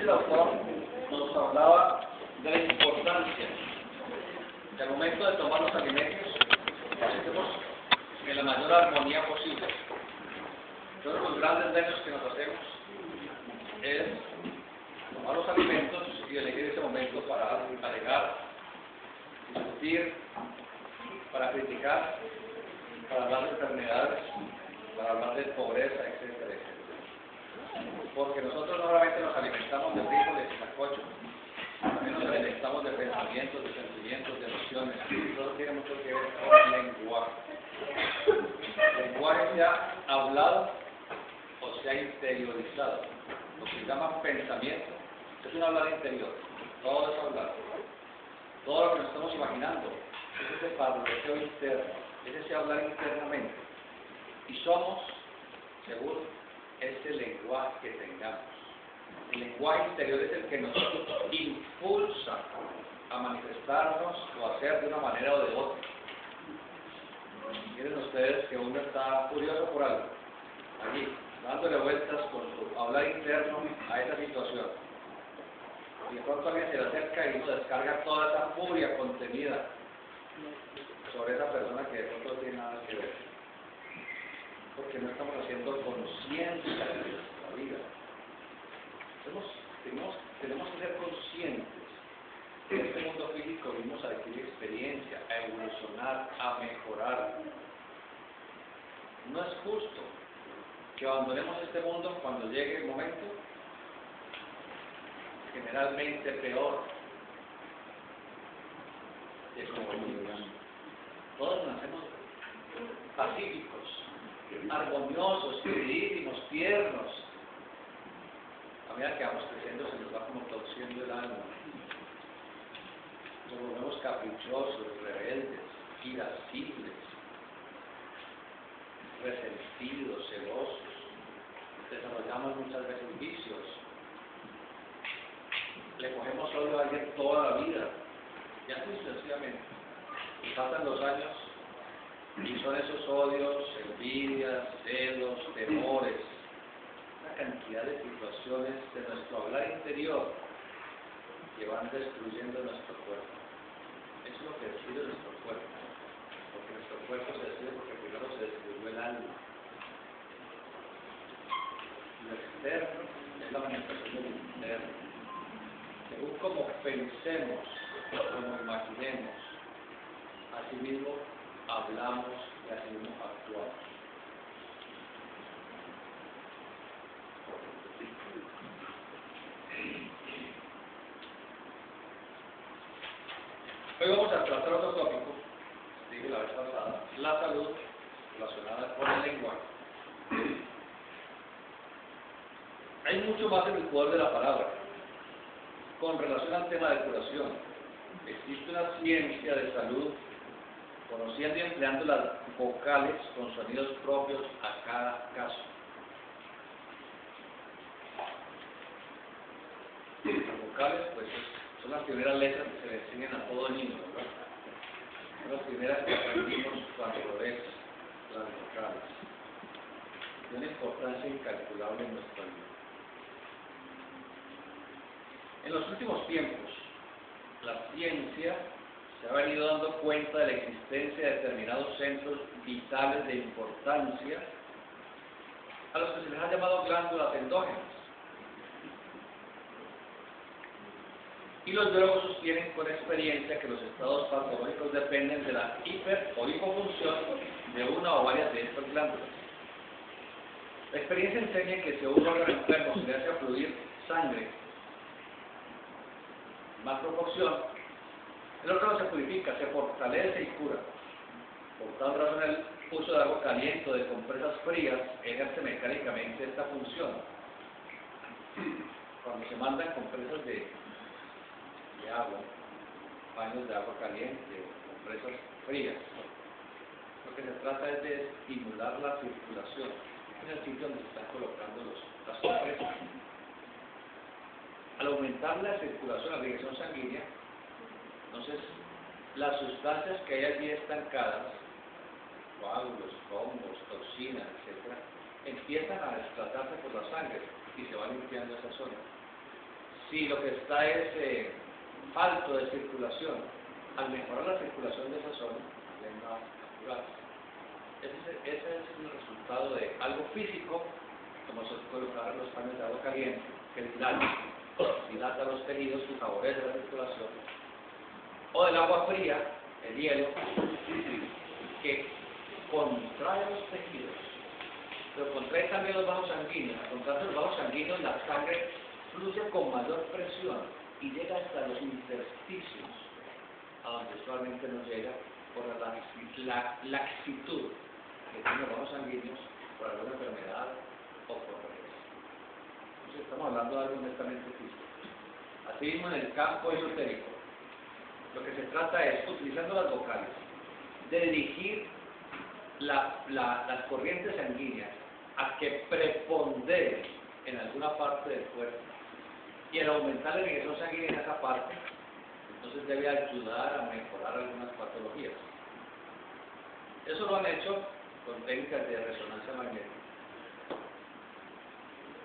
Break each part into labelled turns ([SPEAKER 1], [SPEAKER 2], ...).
[SPEAKER 1] El autor nos hablaba de la importancia que al momento de tomar los alimentos estemos en la mayor armonía posible. Uno de los grandes daños que nos hacemos es tomar los alimentos y elegir ese momento para alegar, discutir, para criticar, para hablar de enfermedades, para hablar de pobreza, etcétera, etcétera. Porque nosotros no solamente nos alimentamos de frijoles y sancocho, también nos alimentamos de pensamientos, de sentimientos, de emociones. Todo tiene mucho que ver con el lenguaje. El lenguaje se ha hablado o se ha interiorizado. Lo que se llama pensamiento es un hablar interior. Todo es hablar. Todo lo que nos estamos imaginando es ese parloteo interno, es ese hablar internamente. Y somos, según ese lenguaje que tengamos. El lenguaje interior es el que nos impulsa a manifestarnos o a hacer de una manera o de otra. Miren ustedes que uno está curioso por algo, allí, dándole vueltas con su hablar interno a esa situación. Y de pronto alguien se le acerca y uno descarga toda esa furia contenida sobre esa persona que de pronto no tiene nada que ver. Porque no estamos haciendo conciencia de nuestra vida. Tenemos que ser conscientes que en este mundo físico venimos a adquirir experiencia, a evolucionar, a mejorar. No es justo que abandonemos este mundo cuando llegue el momento, generalmente peor de como venimos. Todos nacemos pacíficos, armoniosos, queridísimos, tiernos. A medida que vamos creciendo se nos va como torciendo el alma. Nos volvemos caprichosos, rebeldes, irascibles, resentidos, celosos. Desarrollamos muchas veces vicios. Le cogemos odio a alguien toda la vida. Y así sucesivamente. Y pasan los años y son esos odios, envidias, celos, temores, una cantidad de situaciones de nuestro hablar interior que van destruyendo nuestro cuerpo. Eso es lo que destruye nuestro cuerpo, porque nuestro cuerpo se destruye porque primero se destruyó el alma. Lo externo es la manifestación del interno. Según como pensemos, como imaginemos, así mismo hablamos y así mismo actuamos. Hoy vamos a tratar otro tópico, dije la vez pasada, la salud relacionada con el lenguaje. Hay mucho más en el poder de la palabra. Con relación al tema de curación, existe una ciencia de salud conociendo y empleando las vocales con sonidos propios a cada caso. Las vocales, pues, son las primeras letras que se le enseñan a todo niño, ¿verdad? Son las primeras que aprendimos cuando lo ves, las vocales. Tiene una importancia incalculable en nuestra vida. En los últimos tiempos, la ciencia se ha venido dando cuenta de la existencia de determinados centros vitales de importancia a los que se les ha llamado glándulas endógenas. Y los biólogos sostienen con experiencia que los estados patológicos dependen de la hiper o hipofunción de una o varias de estas glándulas. La experiencia enseña que si a un órgano enfermo se le hace fluir sangre en más proporción, el órgano se purifica, se fortalece y cura. Por tal razón, el uso de agua caliente o de compresas frías ejerce mecánicamente esta función. Cuando se mandan compresas de agua, baños de agua caliente o compresas frías, lo que se trata es de estimular la circulación en el sitio donde se están colocando las compresas. Al aumentar la circulación, la irrigación sanguínea, entonces las sustancias que hay allí estancadas, coágulos, hongos, toxinas, etc., empiezan a desplazarse por la sangre y se van limpiando esa zona. Si lo que está es falto de circulación, al mejorar la circulación de esa zona, va a curar. Ese es el resultado de algo físico, como se puede colocar los paños de agua caliente, que dilata los tejidos y favorece la circulación, o del agua fría, el hielo, que contrae los tejidos, pero contrae también los vasos sanguíneos. Al contraer los vasos sanguíneos, la sangre fluye con mayor presión y llega hasta los intersticios, a donde usualmente no llega por la laxitud que tienen los vasos sanguíneos por alguna enfermedad o por vejez. Entonces estamos hablando de algo netamente físico. Asimismo, en el campo esotérico, lo que se trata es, utilizando las vocales, de dirigir las corrientes sanguíneas a que preponderen en alguna parte del cuerpo. Y al aumentar la irrigación sanguínea en esa parte, entonces debe ayudar a mejorar algunas patologías. Eso lo han hecho con técnicas de resonancia magnética,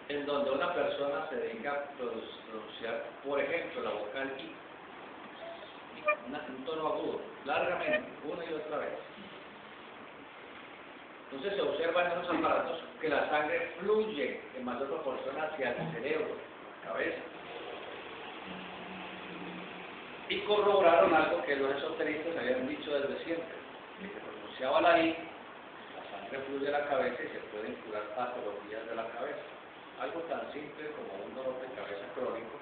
[SPEAKER 1] en donde una persona se dedica a pronunciar, por ejemplo, la vocal I, un tono agudo, largamente, una y otra vez. Entonces se observa en esos aparatos que la sangre fluye en mayor proporción hacia el cerebro, la cabeza. Y corroboraron algo que los esoteristas habían dicho desde siempre, que se pronunciaba la I, la sangre fluye a la cabeza y se pueden curar patologías de la cabeza. Algo tan simple como un dolor de cabeza crónico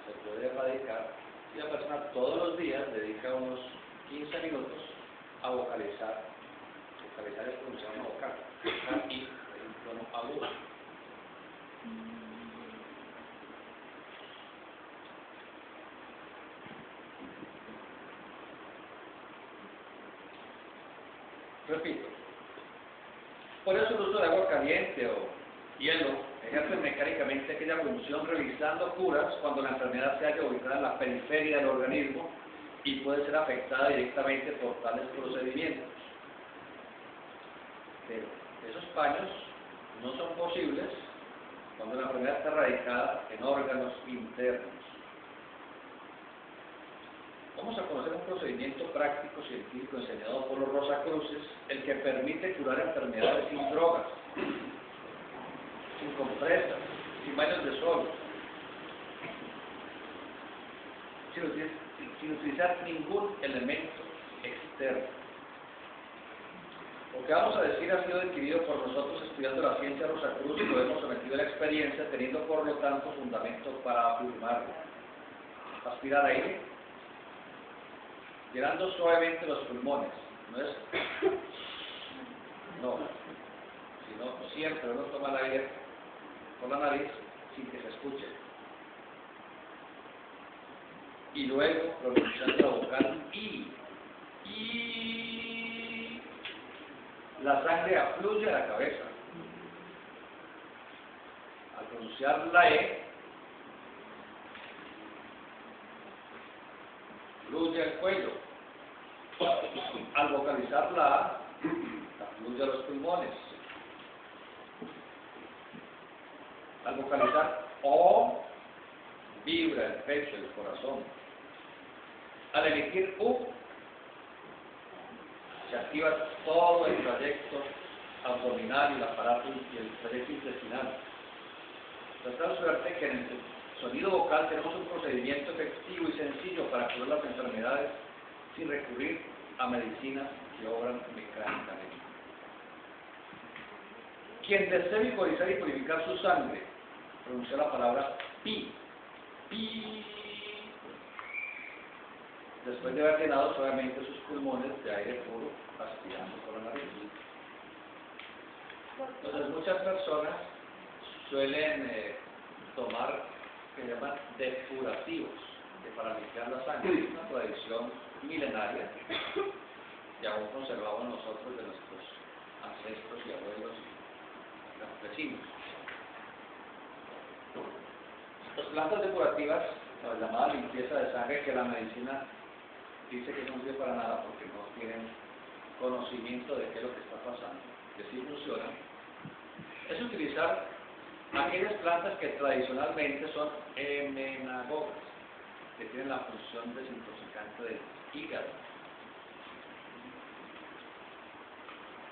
[SPEAKER 1] se puede erradicar si la persona todos los días dedica unos 15 minutos a vocalizar es pronunciar una vocal, y un tono agudo. Repito, por eso el uso de agua caliente o hielo ejerce mecánicamente aquella función realizando curas cuando la enfermedad se halla ubicada en la periferia del organismo y puede ser afectada directamente por tales procedimientos. Pero esos paños no son posibles cuando la enfermedad está radicada en órganos internos. Vamos a conocer un procedimiento práctico científico enseñado por los Rosacruces, el que permite curar enfermedades sin drogas, sin compresas, sin baños de sol, sin utilizar ningún elemento externo. Lo que vamos a decir ha sido adquirido por nosotros estudiando la ciencia Rosacruz y lo hemos sometido a la experiencia, teniendo por lo tanto fundamento para afirmarlo. Aspirar aire, llenando suavemente los pulmones, sino siempre uno toma el aire por la nariz sin que se escuche. Y luego pronunciando la vocal I. La sangre afluye a la cabeza. Al pronunciar la E, fluye al cuello. Al vocalizar la A, afluye a los pulmones. Al vocalizar O, vibra el pecho, el corazón. Al emitir U, se activa todo el trayecto abdominal y el aparato y el trayecto intestinal. De tal suerte que en el sonido vocal tenemos un procedimiento efectivo y sencillo para curar las enfermedades sin recurrir a medicinas que obran mecánicamente. Quien desee vigorizar y purificar su sangre, pronuncia la palabra pi, pi, después de haber llenado suavemente sus pulmones de aire puro, aspirando por la nariz. Entonces muchas personas suelen tomar que se llaman depurativos, que para limpiar la sangre es una tradición milenaria que aún conservamos nosotros de nuestros ancestros y abuelos y campesinos. Las plantas depurativas, la llamada limpieza de sangre, que la medicina dice que no sirve para nada porque no tienen conocimiento de qué es lo que está pasando, que sí funciona, es utilizar aquellas plantas que tradicionalmente son emenagogas, que tienen la función desintoxicante del hígado,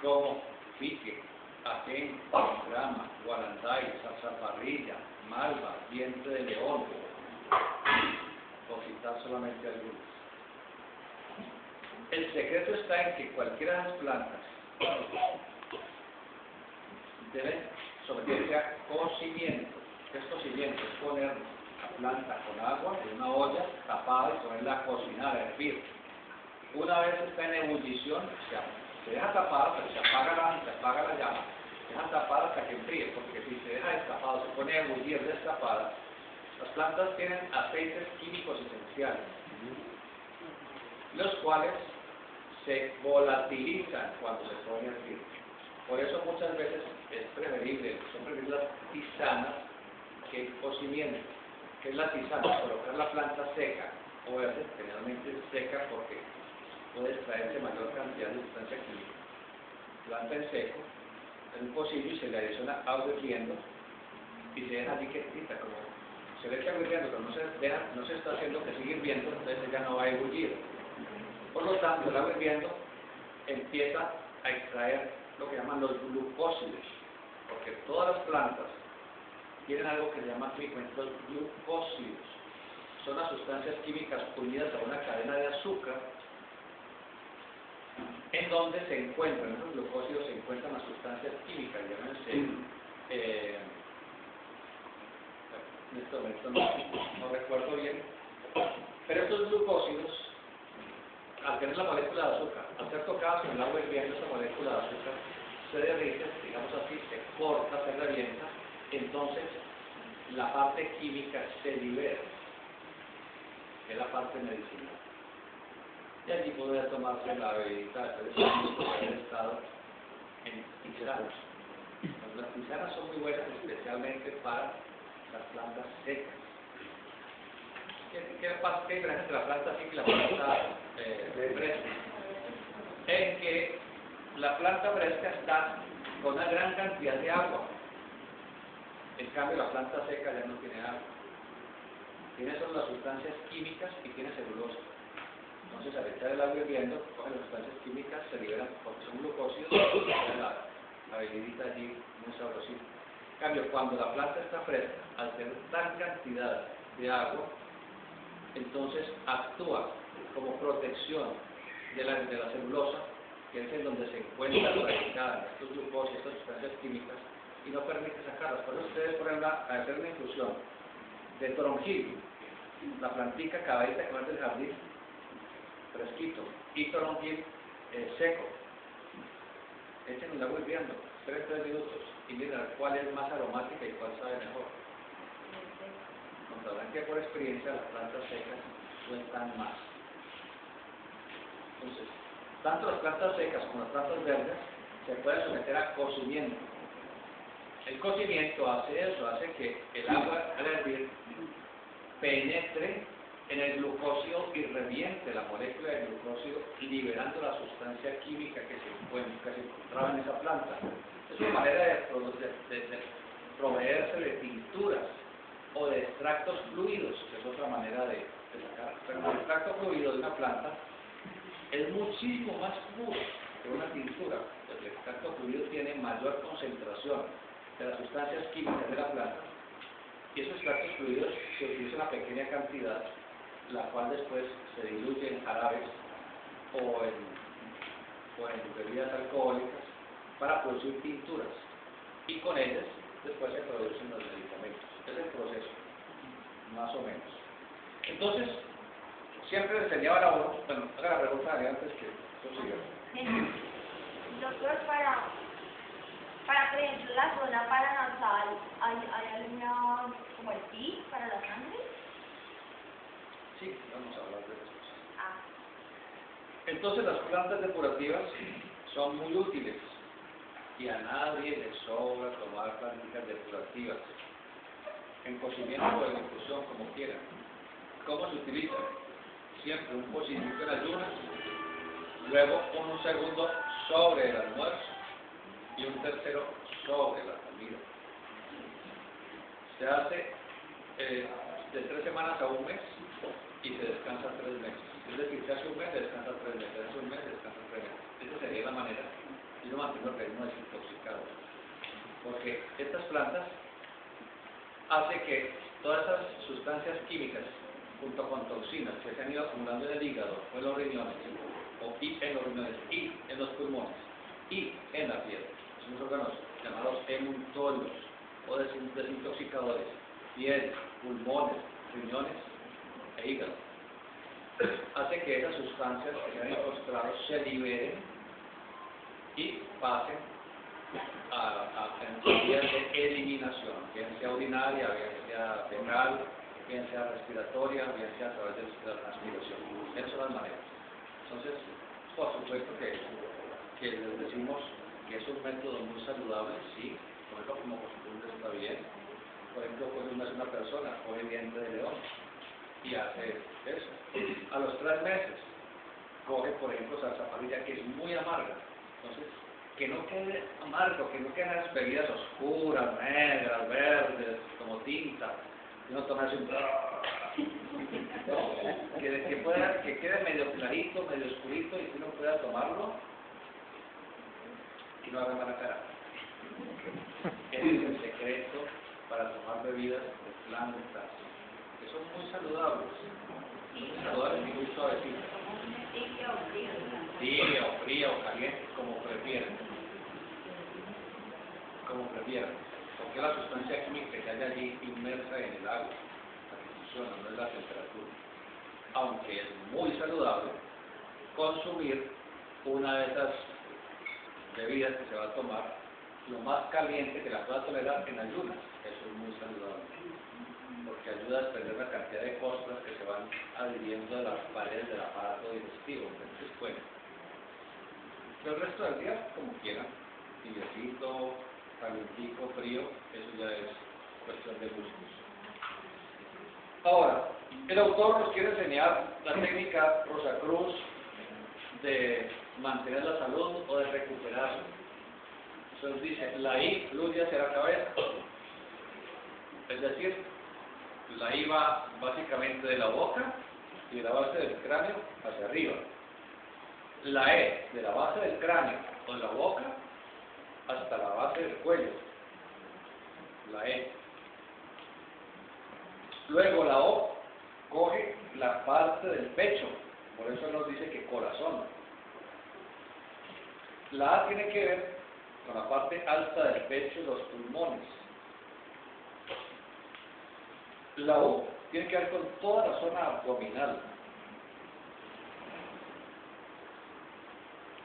[SPEAKER 1] como pique, ajenjo, grama, guaranday, zarzaparrilla, malva, diente de león, por citar solamente algunas. El secreto está en que cualquiera de las plantas deben someterse a cocimiento. ¿Qué es cocimiento? Es poner la planta con agua en una olla tapada y ponerla a cocinar, a hervir. Una vez está en ebullición, se deja tapada, pero se apaga la llama, se deja tapada hasta que enfríe, porque si se deja destapado, se pone a ebullir destapada, las plantas tienen aceites químicos esenciales, los cuales se volatilizan cuando se pone a hervir. Por eso muchas veces son preferibles las tisanas que el cocimiento. ¿Qué es la tisana? Colocar la planta seca o verde, generalmente seca porque puede extraerse mayor cantidad de sustancia química. Planta en seco, en un pocillo y se le adiciona agua hirviendo y se deja allí quietita, como se le echa hirviendo, pero no se está haciendo que siga hirviendo, entonces ella no va a ebullir. Por lo tanto, el agua hirviendo empieza a extraer lo que llaman los glucósidos, porque todas las plantas tienen algo que se llama químicamente los glucósidos. Son las sustancias químicas unidas a una cadena de azúcar en donde se encuentran, en los glucósidos se encuentran las sustancias químicas, llámense, en este momento no recuerdo bien, pero estos glucósidos, al tener la molécula de azúcar, al ser tocadas con el agua hirviendo, esa molécula de azúcar se derrite, digamos así, se corta, se revienta, entonces la parte química se libera, que es la parte medicinal. Y allí podría tomarse la bebida de haber estado en tisanas. Las tisanas son muy buenas especialmente para las plantas secas. ¿Qué pasa? ¿Qué diferencia entre la planta seca y la planta fresca? En que la planta fresca está con una gran cantidad de agua. En cambio, la planta seca ya no tiene agua. Tiene solo las sustancias químicas y tiene celulosa. Entonces, al echar el agua hirviendo, cogen las sustancias químicas, se liberan porque son glucósidos, y la bebidita allí muy sabrosita. En cambio, cuando la planta está fresca, al tener tal cantidad de agua, entonces actúa como protección de la celulosa, que es en donde se encuentra radicada estos glucósidos, estas sustancias químicas, y no permite sacarlas. Por eso ustedes ponen a hacer una infusión de toronjil, la plantica acabadita que va del jardín, fresquito, y toronjil seco. Echen el agua hirviendo, 3 minutos, y miren cuál es más aromática y cuál sabe mejor. Contarán que por experiencia las plantas secas sueltan más. Entonces, tanto las plantas secas como las plantas verdes se pueden someter a cocimiento. El cocimiento hace eso, hace que el agua al hervir penetre en el glucósido y reviente la molécula de glucósido, liberando la sustancia química que se encontraba en esa planta. Es una manera de proveerse de tinturas o de extractos fluidos, que es otra manera de sacar. Pero el extracto fluido de una planta es muchísimo más puro que una tintura. El extracto fluido tiene mayor concentración de las sustancias químicas de la planta, y esos extractos fluidos se utilizan una pequeña cantidad, la cual después se diluye en jarabes o en bebidas alcohólicas para producir tinturas, y con ellas después se producen los medicamentos. Es el proceso, más o menos. Entonces, siempre les enseñaba a uno, bueno, haga la pregunta de antes que yo siga.
[SPEAKER 2] Doctor, para por ejemplo, la zona paranasal, ¿hay alguna, como el PIC para la sangre?
[SPEAKER 1] Sí, vamos a hablar de eso.
[SPEAKER 2] Ah.
[SPEAKER 1] Entonces, las plantas depurativas son muy útiles y a nadie le sobra tomar plantas depurativas en cocimiento o en infusión, como quieran. ¿Cómo se utiliza? Siempre un pocillito en ayunas, luego un segundo sobre el almuerzo y un tercero sobre la comida. Se hace de 3 semanas a un mes y se descansa 3 meses. Es decir, se hace un mes, se descansa 3 meses, se hace un mes, se descansa 3 meses. Esa sería la manera y lo mantiene el organismo desintoxicado. Porque estas plantas hacen que todas esas sustancias químicas, junto con toxinas que se han ido acumulando en el hígado o en los riñones, y en los pulmones, y en la piel, son los órganos llamados emuntólogos o desintoxicadores, piel, pulmones, riñones e hígado. Hace que esas sustancias que se han incorporado se liberen y pasen en vías de eliminación, bien sea urinaria, bien sea fecal, bien sea respiratoria, bien sea a través de la transpiración. Esas son las maneras. Entonces, por supuesto que les decimos que es un método muy saludable, sí, comerlo como costumbre está bien. Por ejemplo, cuando uno es una persona, coge diente de león y hace eso. A los 3 meses, coge, por ejemplo, zarzaparrilla, que es muy amarga. Entonces, que no quede amargo, que no queden las bebidas oscuras, negras, verdes, como tinta, y no tomarse un... No, que quede medio clarito, medio oscurito, y que uno pueda tomarlo y no haga mala cara. Ese es el secreto para tomar bebidas de plantas, que son muy saludables y muy suavecitas. Tibia o fría o caliente, como prefieran. Como prefieran. Porque la sustancia química que hay allí inmersa en el agua, la que funciona, no es la temperatura. Aunque es muy saludable consumir una de esas bebidas que se va a tomar lo más caliente que la pueda tolerar en ayunas. Eso es muy saludable, porque ayuda a desprender la cantidad de costras que se van adhiriendo a las paredes del aparato digestivo. Entonces, bueno, pero el resto del día, como quieran, tibiecito, calientico, frío, eso ya es cuestión de gustos. Ahora, el autor nos quiere enseñar la técnica Rosacruz de mantener la salud o de recuperarla. Entonces dice, la I fluye hacia la cabeza. Es decir, la I va básicamente de la boca y de la base del cráneo hacia arriba. La E de la base del cráneo o de la boca hasta la base del cuello. La E. Luego la O coge la parte del pecho, por eso nos dice que corazón. La A tiene que ver con la parte alta del pecho y los pulmones. La U tiene que ver con toda la zona abdominal.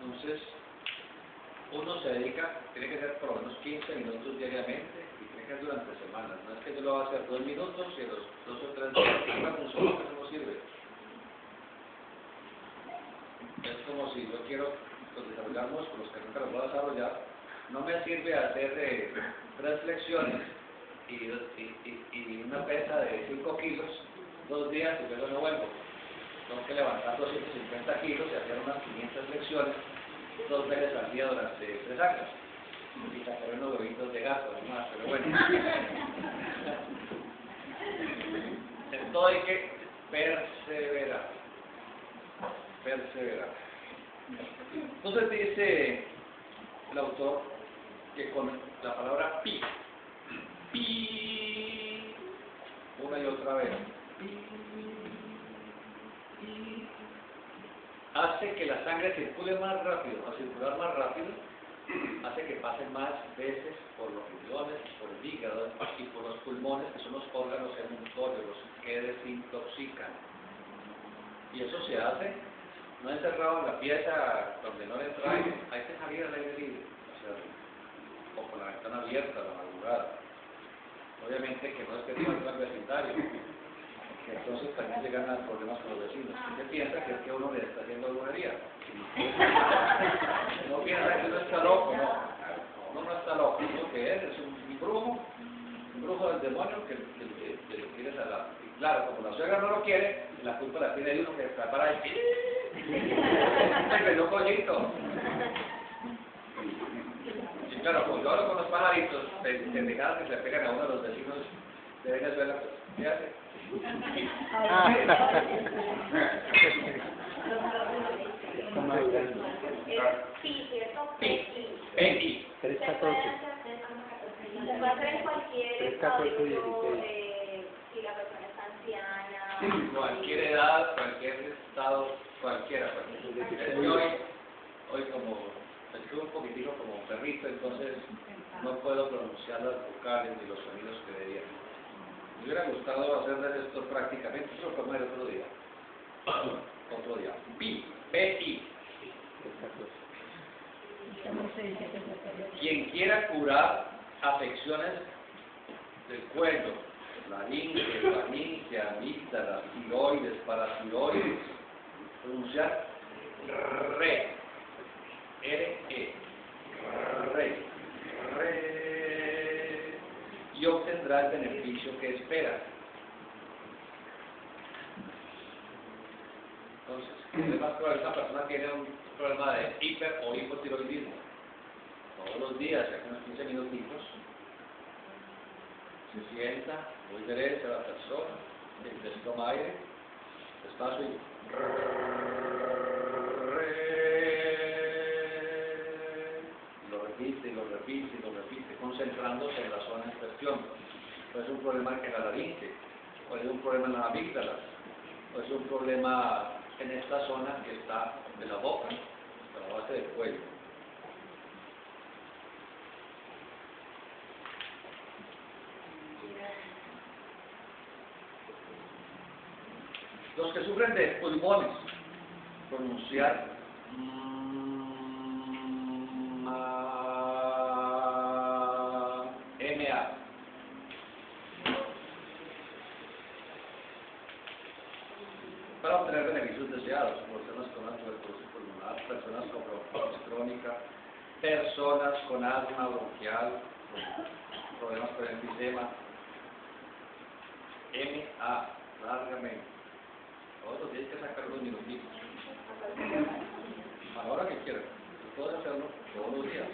[SPEAKER 1] Entonces, uno se dedica, tiene que hacer por lo menos 15 minutos diariamente y tiene que hacer durante semanas. No es que yo lo va a hacer 2 minutos y a los 2 o 3 días no funciona, eso no sirve. Es como si yo quiero desarrollar músculos, que nunca los voy a desarrollar. No me sirve hacer 3 flexiones y una pesa de 5 kilos 2 días y luego no vuelvo. Tengo que levantar 250 kilos y hacer unas 500 flexiones 2 veces al día durante 3 años. Y sacar unos huevitos de gato, además, pero bueno. En todo hay que perseverar. Perseverar. Entonces dice el autor que con la palabra pi, una y otra vez, hace que la sangre circule más rápido. Al circular más rápido, hace que pase más veces por los riñones, por el hígado y por los pulmones, que son los órganos emuntólogos que desintoxican. Y eso se hace no encerrado en la pieza donde no le entra aire, hay que salir al aire libre, o con la ventana abierta a la madrugada. Obviamente que no es que no al vecindario, que entonces también llegan a problemas con los vecinos. ¿Qué piensa que es que uno le está haciendo brujería? No piensa que uno está loco, no. Uno no está loco, lo que es un brujo del demonio que le quiere salar. Y claro, como la suegra no lo quiere, la culpa la tiene de uno que está para ahí. Se quedó pollito. Y claro, pues yo hablo con los pajaritos, pendejadas que se pegan a uno de los vecinos de Venezuela, pues, ¿qué hace?
[SPEAKER 2] Sí, ¿cierto? Pequi.
[SPEAKER 1] Pequi.
[SPEAKER 2] Se puede hacer en cualquier estado, si la persona está anciana.
[SPEAKER 1] Cualquier edad, cualquier estado, cualquiera. Es que hoy como estuve un poquitico como un perrito, entonces no puedo pronunciar las vocales ni los sonidos que debería. Me hubiera gustado hacerles esto prácticamente, eso lo podemos ver otro día. Otro día. Pi, P-I. Quien quiera curar afecciones del cuello, laringe, faringe, amígdalas, tiroides, paratiroides, pronunciar re, R-E, re, re, y obtendrá el beneficio que espera. Entonces, es más probable que esta persona tiene un problema de hiper o hipotiroidismo. Todos los días, hace unos 15 minutitos, se sienta muy derecha la persona, se toma aire, despacio y lo repite, y lo repite, y lo repite, concentrándose en la zona en cuestión. Puede ser un problema en la laringe, puede ser un problema en las amígdalas, puede ser un problema en esta zona que está de la boca, de la base del cuello. Los que sufren de pulmones, pronunciar MA. Para obtener beneficios deseados, personas con tuberculosis pulmonar, personas con bronquitis crónica, personas con asma bronquial, problemas con enfisema. MA, largamente. Todos tienes que sacar unos minutitos. A la hora que quieras. Tú puedes hacerlo todos los días.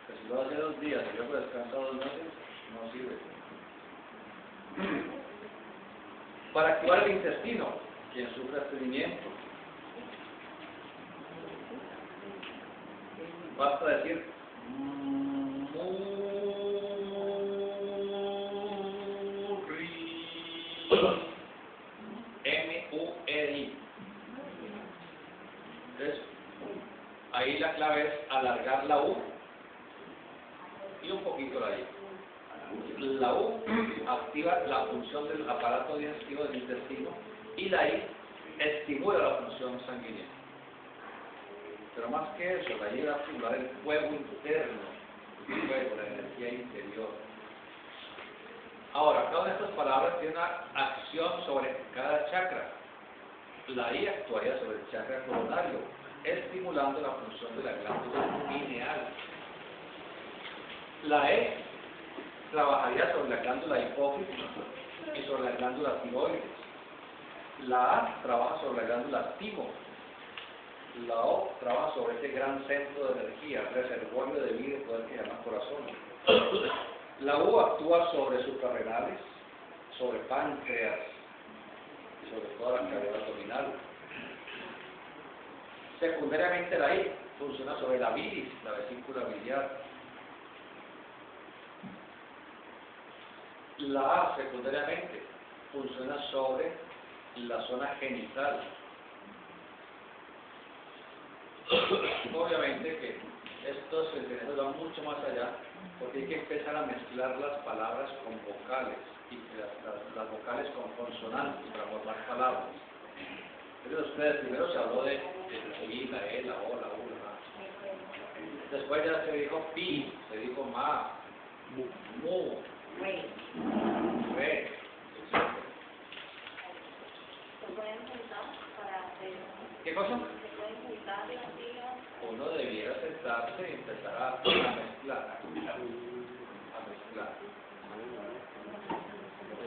[SPEAKER 1] Pero si lo haces 2 días y luego descansas 2 meses, no sirve. Para activar el intestino, quien sufre estreñimiento, basta decir M-U-E-I. Entonces, ahí la clave es alargar la U y un poquito la I. La U activa la función del aparato digestivo del intestino y la I estimula la función sanguínea. Pero más que eso, la I va a estimular el fuego interno, el fuego, la energía interior. Ahora, cada una de estas palabras tiene una acción sobre cada chakra. La I actuaría sobre el chakra coronario, estimulando la función de la glándula pineal. La E trabajaría sobre la glándula hipófisis y sobre la glándula tiroides. La A trabaja sobre la glándula timo. La O trabaja sobre este gran centro de energía, reservorio de vida y poder que se llama corazón. La U actúa sobre suprarrenales, sobre páncreas y sobre toda la cavidad abdominal. Secundariamente la I funciona sobre la bilis, la vesícula biliar. La A secundariamente funciona sobre la zona genital. Obviamente que estos entrenamientos van mucho más allá porque hay que empezar a mezclar las palabras con vocales y las vocales con consonantes para formar palabras. Entonces ustedes primero se habló de la I, la E, la O, la U, la A. Después ya se dijo pi, se dijo ma, mu, re, etc.
[SPEAKER 2] ¿Se pueden juntar para hacer?
[SPEAKER 1] ¿Qué cosa?
[SPEAKER 2] ¿Se pueden juntar las siglas?
[SPEAKER 1] Uno debiera sentarse y empezar a mezclar.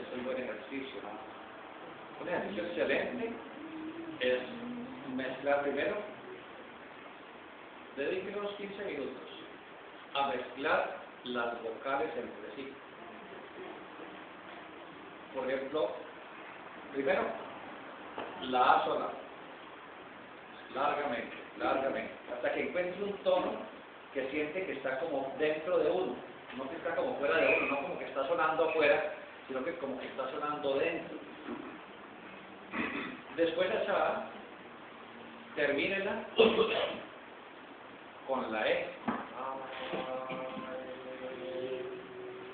[SPEAKER 1] Es un buen ejercicio. Un ejercicio excelente es mezclar primero. Dediquen unos 15 minutos a mezclar las vocales entre sí. por ejemplo, primero, la A sola, largamente, largamente, hasta que encuentre un tono que siente que está como dentro de uno, no que está como fuera de uno, no como que está sonando afuera, sino que como que está sonando dentro. Después de esa A, termínela con la E.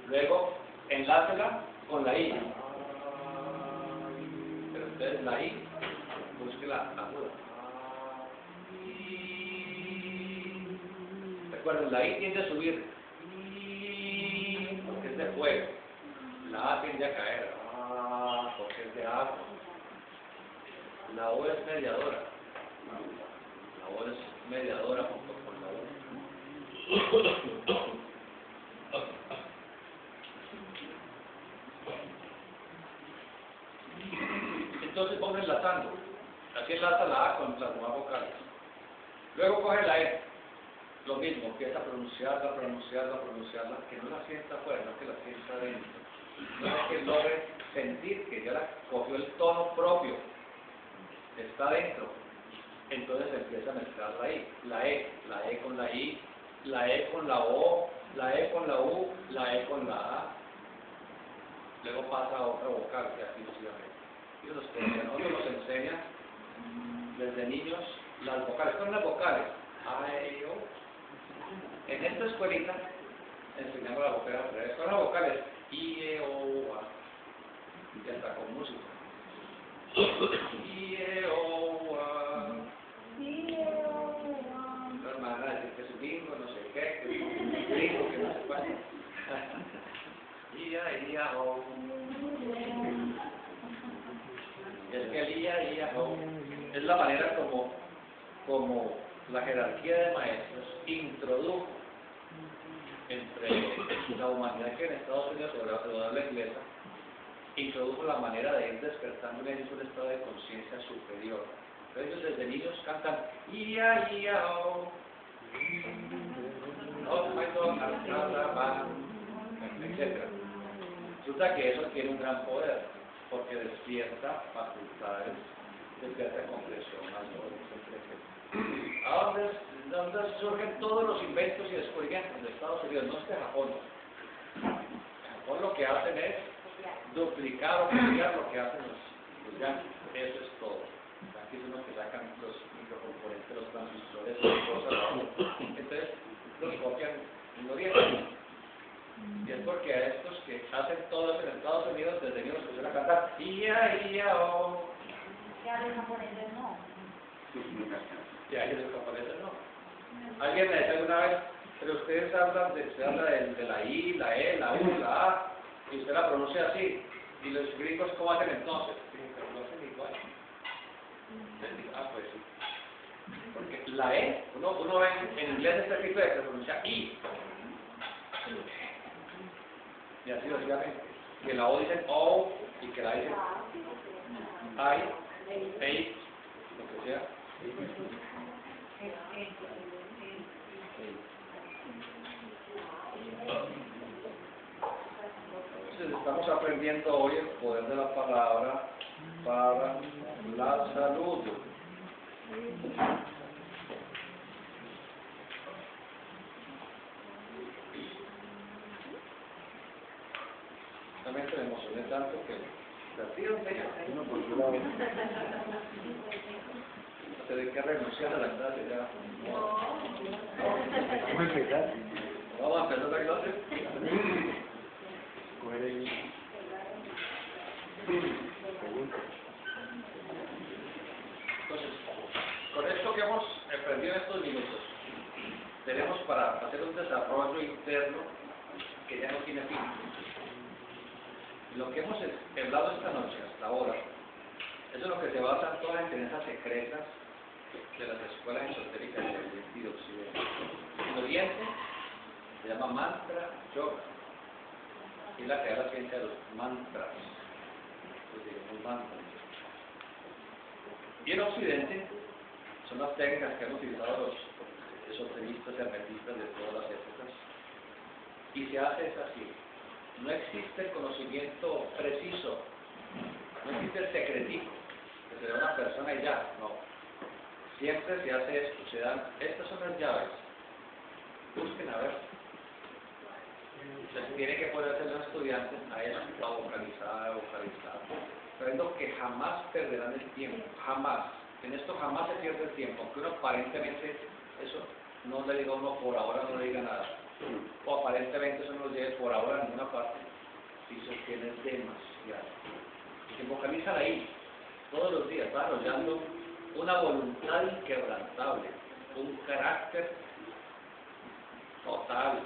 [SPEAKER 1] Luego, enlácela con la I. Pero entonces la I, busque la aguda. Recuerden, la I tiende a subir, porque es de fuego. La A tiende a caer, porque es de agua. La O es mediadora. La O es mediadora junto con la U. Entonces vamos enlazando. Así enlaza la A con las demás vocales. Luego coge la E. Lo mismo, empieza a pronunciarla, que no la sienta afuera, no que la sienta adentro. No es que logre sentir que ya la cogió el tono propio, está dentro. Entonces empieza a mezclar la E con la I, la E con la O, la E con la U, la E con la A. Luego pasa a otra vocal, y así sucesivamente. Y nosotros nos enseña desde niños las vocales. ¿Cuáles son las vocales? A, E, O. En esta escuelita enseñamos la vocal al revés. Son las vocales I, E, O, A. Y ya está con música. I, E, O, A. La hermana dice que es un bingo, no sé qué, que es un gringo, que no sé cuál. I, A, I, A, O. Es que el I, A, I, A, O es la manera como la jerarquía de maestros introdujo entre la humanidad que en Estados Unidos sobre habla inglesa, introdujo la manera de ir despertando en ellos un estado de conciencia superior. Entonces ellos desde niños cantan ia, ia, oh, oh my God, etc. Resulta que eso tiene un gran poder, porque despierta facultades, despierta comprensión, ¿a dónde surgen todos los inventos y descubrimientos de Estados Unidos? No es de Japón. Japón lo que hacen es duplicar o copiar lo que hacen los yanquis. Eso es todo. Aquí son los que sacan los microcomponentes, los transistores, las cosas. Entonces, los copian en Oriente. Y es porque a estos que hacen todo eso en Estados Unidos, desde niños pusieron a cantar ia, ia, oh.
[SPEAKER 2] ¿Qué a los japoneses no?
[SPEAKER 1] Y a los japoneses no. Alguien me decía una vez, pero usted habla de la I, la E, la U, la A, y usted la pronuncia así. ¿Y los gringos cómo hacen entonces? Pero lo hacen igual. Entonces digo, pues sí. Porque la E, uno ve en inglés este tipo de que se pronuncia I. Y así básicamente. Que la O dicen O y que la dicen I, lo que sea. Entonces estamos aprendiendo hoy el poder de la palabra para la salud. Realmente me emocioné tanto que se que renunciar a la clase ya.
[SPEAKER 3] ¿Cómo empezar?
[SPEAKER 1] Vamos a empezar la clase.
[SPEAKER 3] Coger ahí.
[SPEAKER 1] Entonces, con esto que hemos aprendido en estos minutos, tenemos para hacer un desarrollo interno que ya no tiene fin. Lo que hemos hablado esta noche hasta ahora, eso es lo que se basa en todas las enseñanzas secretas de las escuelas esotéricas del Oriente y de Occidente. En Oriente se llama mantra yoga, y es la que da la ciencia de los mantras, los mantras. Y en Occidente son las técnicas que han utilizado los esoteristas y hermetistas de todas las épocas, y se hace es así. No existe el conocimiento preciso, no existe el secretico, que se da una persona y ya, no. Siempre se hace esto, se dan, estas son las llaves, busquen a ver. Entonces tiene que ponerse los estudiantes a eso, a vocalizar, sabiendo que jamás perderán el tiempo, jamás. En esto jamás se pierde el tiempo, aunque uno aparentemente, eso no le diga a uno por ahora, no le diga nada, o aparentemente eso no lo lleve por ahora a ninguna parte, si se tiene demasiado. Y se vocalizan ahí, todos los días, desarrollando una voluntad inquebrantable, un carácter total,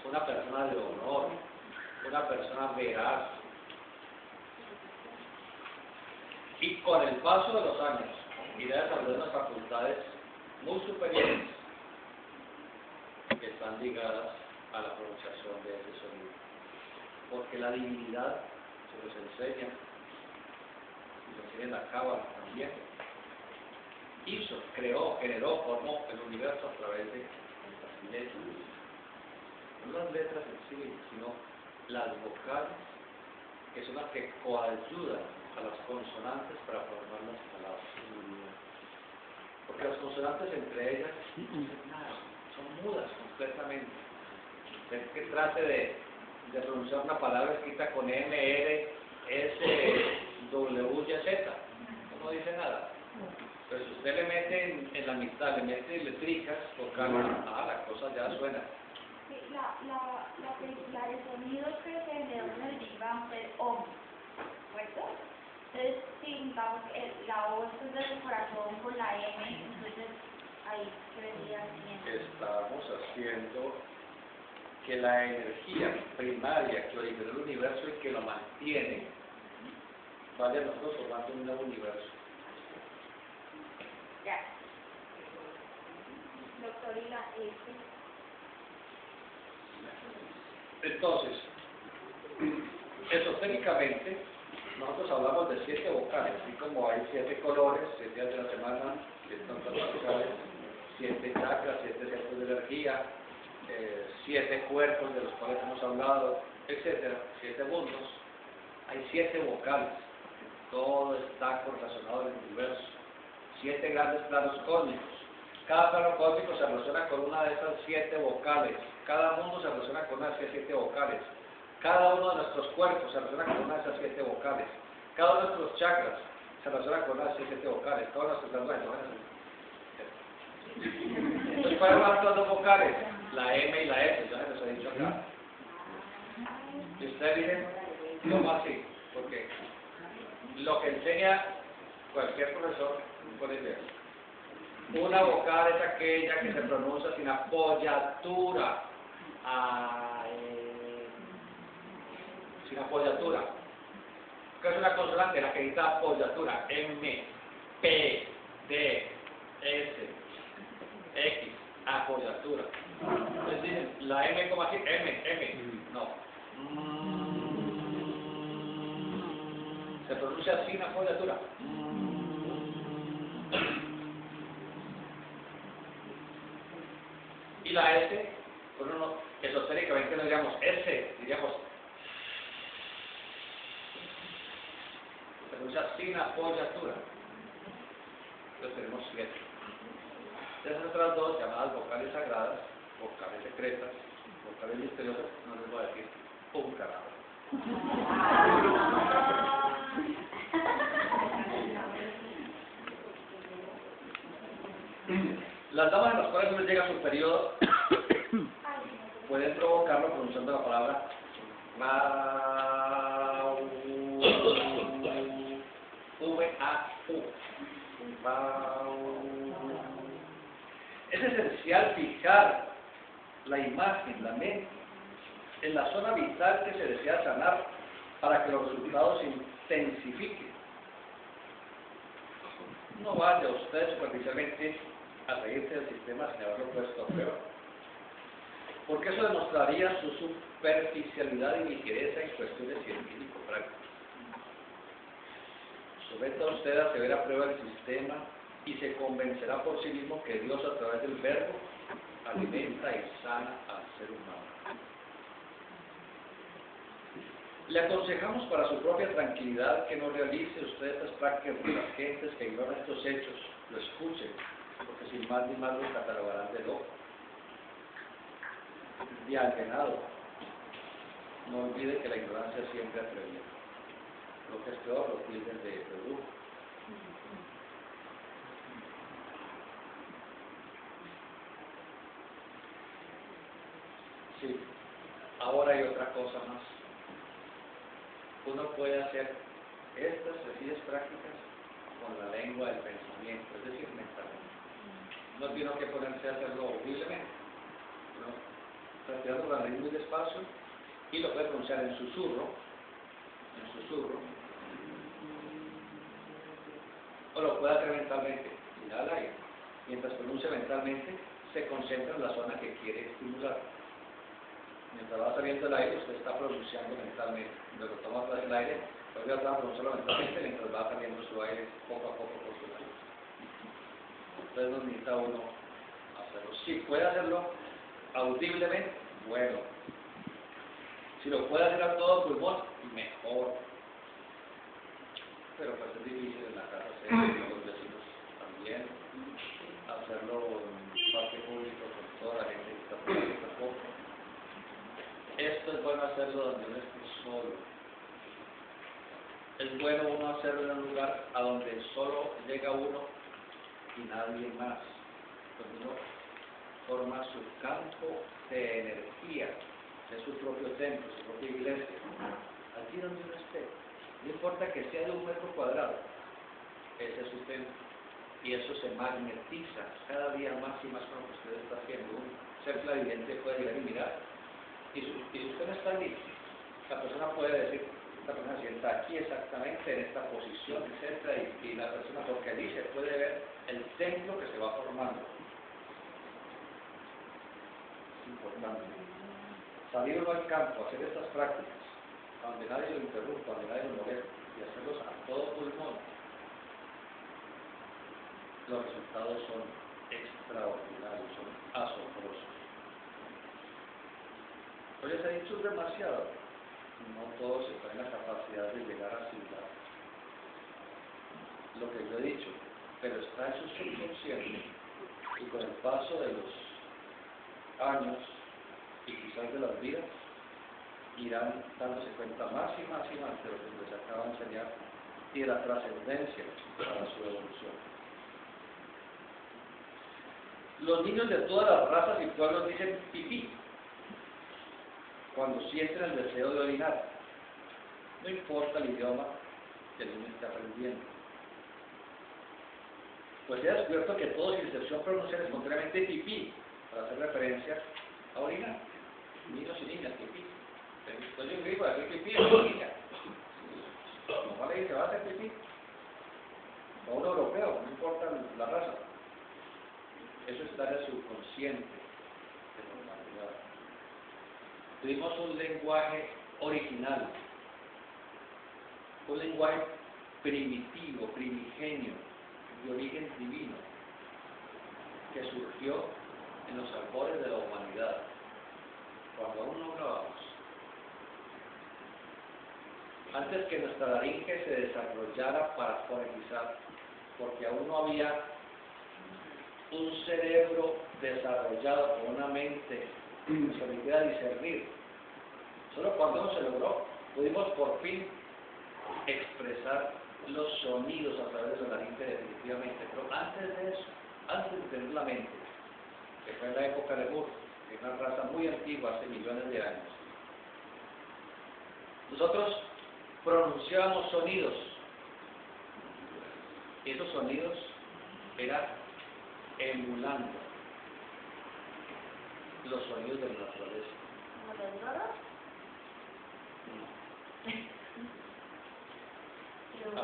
[SPEAKER 1] una persona de honor, una persona veraz. Y con el paso de los años irá desarrollando unas facultades muy superiores que están ligadas a la pronunciación de ese sonido. Porque la divinidad se los enseña, y los enseña en la Cábala también. Hizo, creó, generó, formó el universo a través de las letras. No las letras en sí, sino las vocales, que son las que coayudan a las consonantes para formar las palabras. Porque las consonantes entre ellas nada, son mudas completamente. Es que trate de pronunciar una palabra escrita con M, R, S, W, Y, Z. No dice nada. Pero si usted le mete en la mitad, le mete letricas, vocales, la cosa ya suena.
[SPEAKER 2] La película de sonidos que se generó en el Big Bang fue OM, ¿cierto? Entonces, si juntamos la voz del corazón con la M, entonces ahí quedaría bien.
[SPEAKER 1] Estamos haciendo que la energía primaria que originó el universo y que lo mantiene, vaya nosotros formando un nuevo universo.
[SPEAKER 2] Ya. Doctor, ¿y la S?
[SPEAKER 1] Entonces, esotéricamente, nosotros hablamos de 7 vocales, así como hay 7 colores, 7 días de la semana, 7 tantas vocales, 7 chakras, 7 centros de energía, 7 cuerpos de los cuales hemos hablado, etcétera, 7 mundos. Hay 7 vocales, todo está correlacionado en el universo. 7 grandes planos cósmicos. Cada plano cósmico se relaciona con una de esas 7 vocales. Cada mundo se relaciona con una de esas 7 vocales. Cada uno de nuestros cuerpos se relaciona con una de esas 7 vocales. Cada uno de nuestros chakras se relaciona con una de esas 7 vocales. Todas nuestras glándulas. Entonces, ¿cuáles son las 2 vocales? La M y la S, ya se les he dicho acá. Y ustedes dicen, ¿cómo así? Porque lo que enseña cualquier profesor con idea. Una vocal es aquella que se pronuncia sin apoyatura. Sin apoyatura. ¿Qué es una consonante? La que necesita apoyatura. M, P, D, S, X, apoyatura. Entonces dicen, la M, ¿cómo así? M, no. Se pronuncia sin apoyatura. Y la S, con uno esotéricamente no diríamos S, diríamos se pronuncia sin apoyatura. Entonces tenemos 7. Esas otras 2 llamadas vocales sagradas, vocales secretas, vocales misteriosas, no les voy a decir un carajo. Las damas en las cuales no les llega su periodo pueden provocarlo pronunciando la palabra V-A-U. Es esencial fijar la imagen, la mente, en la zona vital que se desea sanar para que los resultados se intensifiquen. No vaya usted superficialmente a reírse del sistema sin haberlo puesto a prueba, porque eso demostraría su superficialidad y ligereza en cuestiones científico-prácticas. Someta usted a severa prueba el sistema y se convencerá por sí mismo que Dios, a través del verbo, alimenta y sana al ser humano. Le aconsejamos para su propia tranquilidad que no realice usted estas prácticas de las gentes que ignoran estos hechos, lo escuchen, porque sin más ni más lo catalogarán de loco, de alienado. No olvide que la ignorancia siempre atrevida. Lo que es peor, lo tilden de brujo. Sí, ahora hay otra cosa más. Uno puede hacer estas sencillas prácticas con la lengua del pensamiento, es decir, mentalmente. No tiene que ponerse a hacerlo audiblemente, ¿no? Retirando la nariz muy despacio y lo puede pronunciar en susurro, o lo puede hacer mentalmente, mirar al aire. Mientras pronuncia mentalmente, se concentra en la zona que quiere estimular. Mientras va saliendo el aire, usted está pronunciando mentalmente. Luego toma otra vez el aire, vuelve a pronunciarlo mentalmente mientras va saliendo su aire poco a poco por su nariz. Entonces no necesita uno hacerlo. Si puede hacerlo audiblemente, bueno. Si lo puede hacer a todo pulmón, mejor. Pero pues es difícil en la casa hacerlo, con los vecinos también. Hacerlo en parque público con toda la gente que está por ahí tampoco. Esto es bueno hacerlo donde uno esté solo. Es bueno uno hacerlo en un lugar a donde solo llega uno y nadie más. Donde uno forma su campo de energía, es su propio templo, su propia iglesia. Allí donde uno esté, no importa que sea de 1 metro cuadrado, ese es su templo. Y eso se magnetiza cada día más y más con lo que usted está haciendo. Un ser clarividente puede llegar y mirar. Y si usted no está allí, la persona puede decir, esta persona sienta aquí exactamente, en esta posición, etc. Y la persona, porque allí se puede ver el templo que se va formando. Es importante. Salir uno al campo, hacer estas prácticas, donde nadie lo interrumpa, donde nadie lo moleste, y hacerlos a todo pulmón, los resultados son extraordinarios, son asombrosos. Hoy les he dicho demasiado. No todos están en la capacidad de llegar a asimilar lo que yo he dicho, pero está en su subconsciente y con el paso de los años y quizás de las vidas irán dándose cuenta más y más y más de lo que les acabo de enseñar y de la trascendencia para su evolución. Los niños de todas las razas y pueblos dicen pipí cuando sienten el deseo de orinar. No importa el idioma que el niño esté aprendiendo. Pues se ha descubierto que todos sin excepción pronuncian espontáneamente pipí para hacer referencia a orinar. Niños y niñas, pipí. Entonces yo digo, hacer pipí a una niña. No vale que va a hacer pipí. O un europeo, no importa la raza. Eso está en el subconsciente de normalidad. Tuvimos un lenguaje original, un lenguaje primitivo, primigenio, de origen divino, que surgió en los albores de la humanidad, cuando aún no hablábamos. Antes que nuestra laringe se desarrollara para fonetizar, porque aún no había un cerebro desarrollado con una mente que nos permitiera discernir. Solo cuando se logró, pudimos por fin expresar los sonidos a través de la laringe definitivamente. Pero antes de eso, antes de tener la mente, que fue en la época de Lemur, que es una raza muy antigua, hace millones de años, nosotros pronunciábamos sonidos. Y esos sonidos eran emulando los sonidos de la naturaleza.
[SPEAKER 2] ¿Como los loros?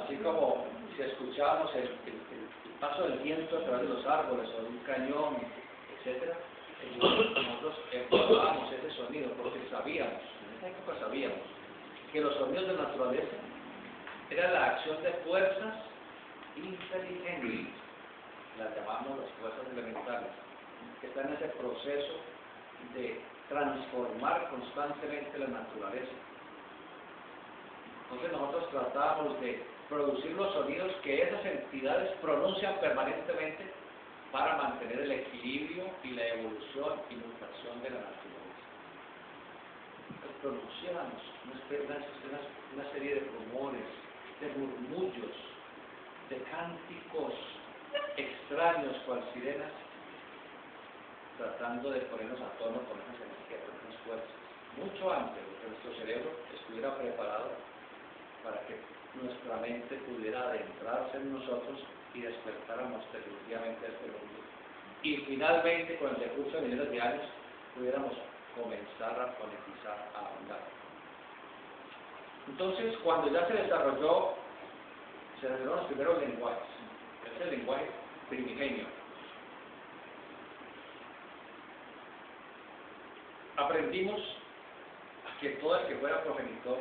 [SPEAKER 1] Así como si escuchábamos el paso del viento a través de los árboles o de un cañón, etc., nosotros emulábamos ese sonido porque sabíamos, en esa época sabíamos, que los sonidos de la naturaleza eran la acción de fuerzas inteligentes, las llamamos las fuerzas elementales, que están en ese proceso de transformar constantemente la naturaleza. Entonces nosotros tratamos de producir los sonidos que esas entidades pronuncian permanentemente para mantener el equilibrio y la evolución y mutación de la naturaleza. Entonces pronunciamos una serie de rumores, de murmullos, de cánticos extraños cual sirenas, tratando de ponernos a tono con esas energías, con esas fuerzas, mucho antes de que nuestro cerebro estuviera preparado para que nuestra mente pudiera adentrarse en nosotros y despertáramos definitivamente a este mundo. Y finalmente, con el recurso de millones de años, pudiéramos comenzar a fonetizar, a hablar. Entonces, cuando ya se desarrollaron los primeros lenguajes, ese es el lenguaje primigenio. Aprendimos que todo el que fuera progenitor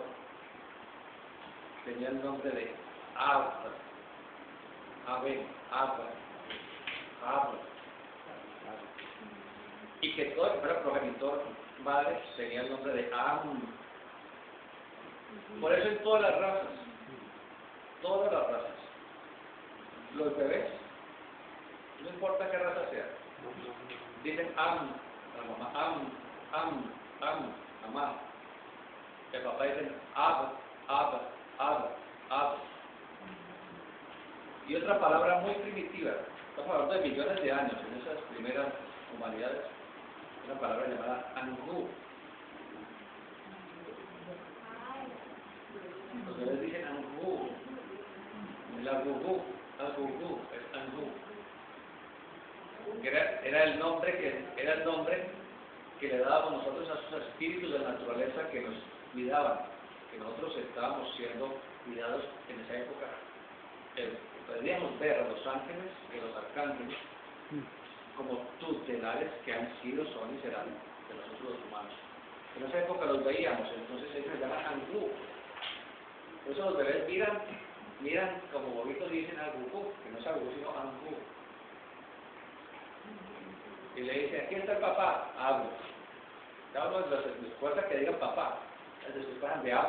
[SPEAKER 1] tenía el nombre de Abba, y que todo el que fuera progenitor madre tenía el nombre de Am. Por eso en todas las razas, los bebés, no importa qué raza sea, dicen Am, la mamá, Am, mamá. El papá dice Ab. Y otra palabra muy primitiva, estamos hablando de millones de años en esas primeras humanidades, una palabra llamada Angu. Los bebés dicen Angu, el Agugu es Angu. Era el nombre que le dábamos nosotros a esos espíritus de la naturaleza que nos cuidaban, que nosotros estábamos siendo cuidados en esa época. Podríamos ver a los ángeles y a los arcángeles como tutelares que han sido, son y serán de nosotros los humanos. En esa época los veíamos, entonces ellos se llaman Angu. Por eso los bebés miran como bobitos y dicen Agugu, que no es Agugu sino Angu. Y le dice, aquí está el papá, Agu. Cada uno les fuerza que digan papá. Entonces pasan de Ab,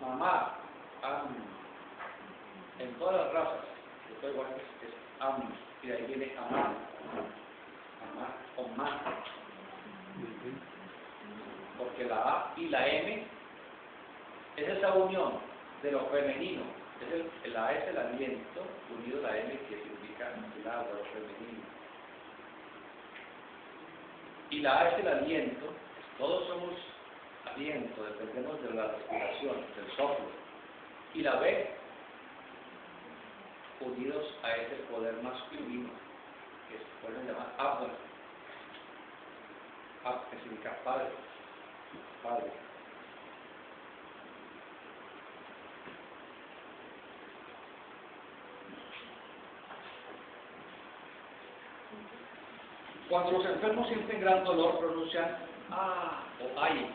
[SPEAKER 1] mamá, Am. En todas las razas, de todo igual es Am, y de ahí viene Amar, o Ma. Porque la A y la M es esa unión de lo femenino. La A es el aliento, unido a la M que significa el agua, lo femenino. Y la A es el aliento, todos somos aliento, dependemos de la respiración, del soplo. Y la B, unidos a ese poder masculino, que se puede llamar Abba, que significa padre. Cuando los enfermos sienten gran dolor, pronuncian ah o ay.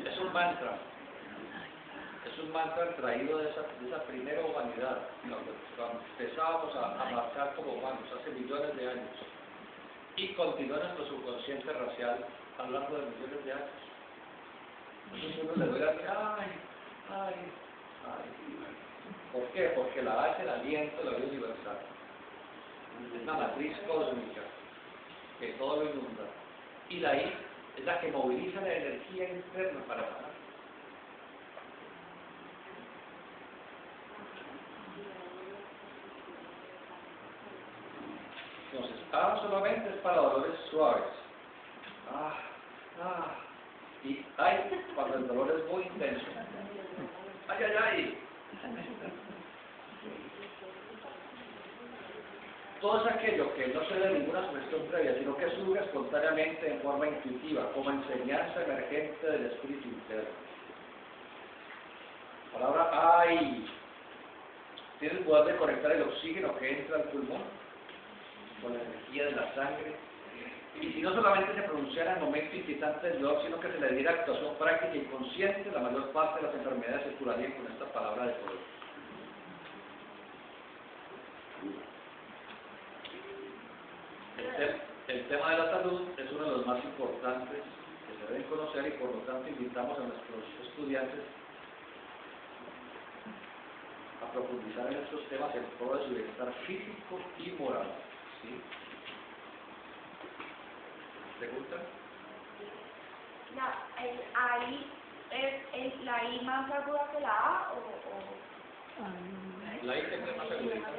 [SPEAKER 1] Es un mantra. Es un mantra traído de esa primera humanidad, cuando empezábamos a marchar como humanos hace millones de años. Y continúa nuestro subconsciente racial a lo largo de millones de años. Entonces uno le duele ay. ¿Por qué? Porque la A es el aliento de la vida universal. Es una matriz cósmica que todo lo inunda. Y la I es la que moviliza la energía interna para sanar. Entonces, A solamente es para dolores suaves. Y ay, cuando el dolor es muy intenso. Ay. Todo es aquello que no se debe ninguna sugestión previa, sino que surge espontáneamente en forma intuitiva, como enseñanza emergente del espíritu interno. La palabra ay tiene el poder de conectar el oxígeno que entra al pulmón con la energía de la sangre. Y si no solamente se pronunciara en el momento inquietante del dolor, sino que se le diera actuación práctica y consciente, la mayor parte de las enfermedades se curarían con esta palabra de poder. El tema de la salud es uno de los más importantes que se deben conocer y por lo tanto invitamos a nuestros estudiantes a profundizar en estos temas en pro de su bienestar físico y moral. ¿Sí? ¿Pregunta?
[SPEAKER 2] ¿La I más aguda que la A o?
[SPEAKER 1] La I siempre es más agudita.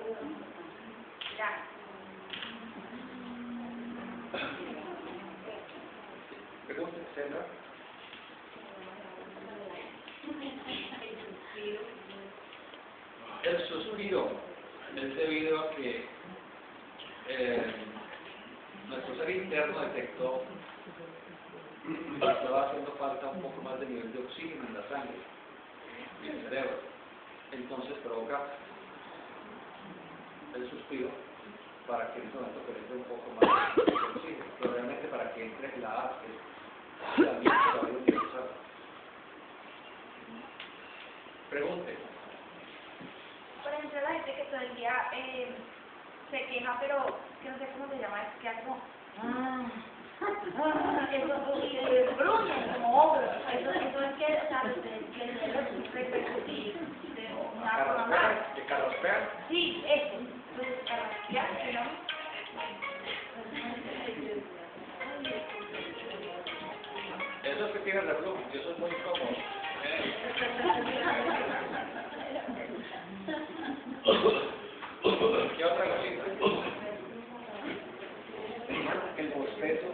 [SPEAKER 2] Ya.
[SPEAKER 1] Pregunta, Sandra. El suspiro es debido a que nuestro ser interno detectó que estaba haciendo falta un poco más de nivel de oxígeno en la sangre y el cerebro. Entonces provoca el suspiro para que en ese momento penetre un poco más de oxígeno, pero realmente para que entre la A, que también se va a utilizar. Pregunte.
[SPEAKER 2] Por ejemplo, la gente que todo el día se queja, pero que no sé cómo se llama, es que hace como... eso, y bruñe como ogro. Eso es que, o sea, que el cielo repercutir de una forma mala.
[SPEAKER 1] ¿De carraspea?
[SPEAKER 2] Sí, eso. Pues carraspea, ¿no?
[SPEAKER 1] Eso es que tiene reflujo, y eso es muy cómodo. ¿Qué otra cosita?
[SPEAKER 3] El bostezo,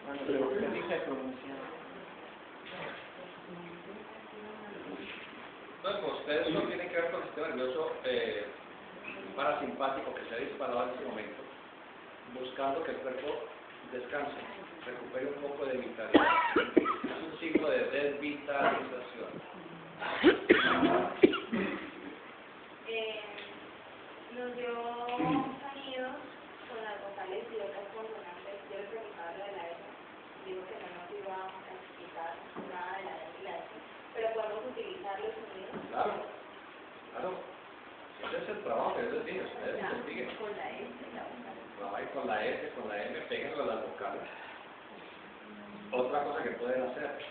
[SPEAKER 3] cuando se utiliza pronunciar.
[SPEAKER 1] Entonces, bostezo tiene que ver con el sistema nervioso parasimpático que se ha disparado en ese momento, buscando que el cuerpo descanse, recupere un poco de vitalidad. Es un signo de desvitalización.
[SPEAKER 2] Nos dio sonidos con las vocales y otras consonantes. Yo le preguntaba lo de la S. Digo que no nos iba a explicar nada de la S y la S. Pero podemos utilizar los sonidos.
[SPEAKER 1] Claro, claro. Ese es el trabajo que yo les dije, ustedes investiguen.
[SPEAKER 2] Con la S y la vocal.
[SPEAKER 1] Trabajen con la S, con la M, péguenlo a las vocales. Otra cosa que pueden hacer.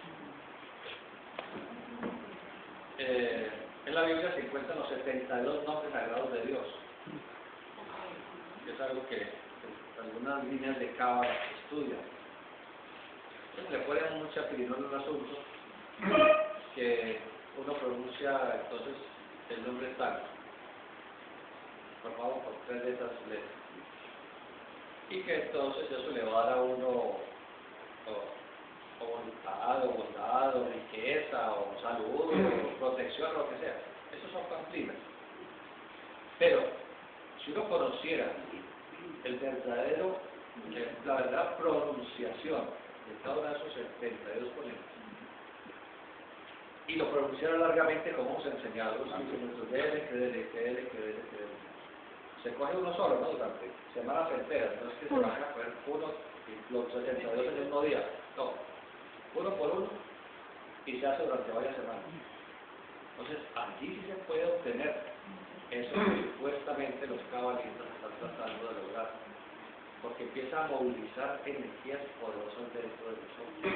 [SPEAKER 1] En la Biblia se encuentran los 72 nombres sagrados de Dios. Es algo que algunas líneas de cábala estudian. Entonces le ponen mucha pirinola en un asunto que uno pronuncia entonces el nombre tal, formado por 3 de esas letras. Y que entonces eso le va a dar a uno o voluntad, o bondad, o riqueza, o salud, o protección, o lo que sea. Esos son pamplinas. Pero, si uno conociera el verdadero, la verdadera pronunciación de cada uno de esos 72 ponentes, y lo pronunciara largamente como hemos enseñado, los instrumentos se coge uno solo, ¿no? Durante semanas enteras, no es que se van a coger uno y los 72 en el mismo día, no, uno por uno, y se hace durante varias semanas. Entonces, allí sí se puede obtener eso que supuestamente los cabalistas están tratando de lograr, porque empieza a movilizar energías poderosas dentro de nosotros.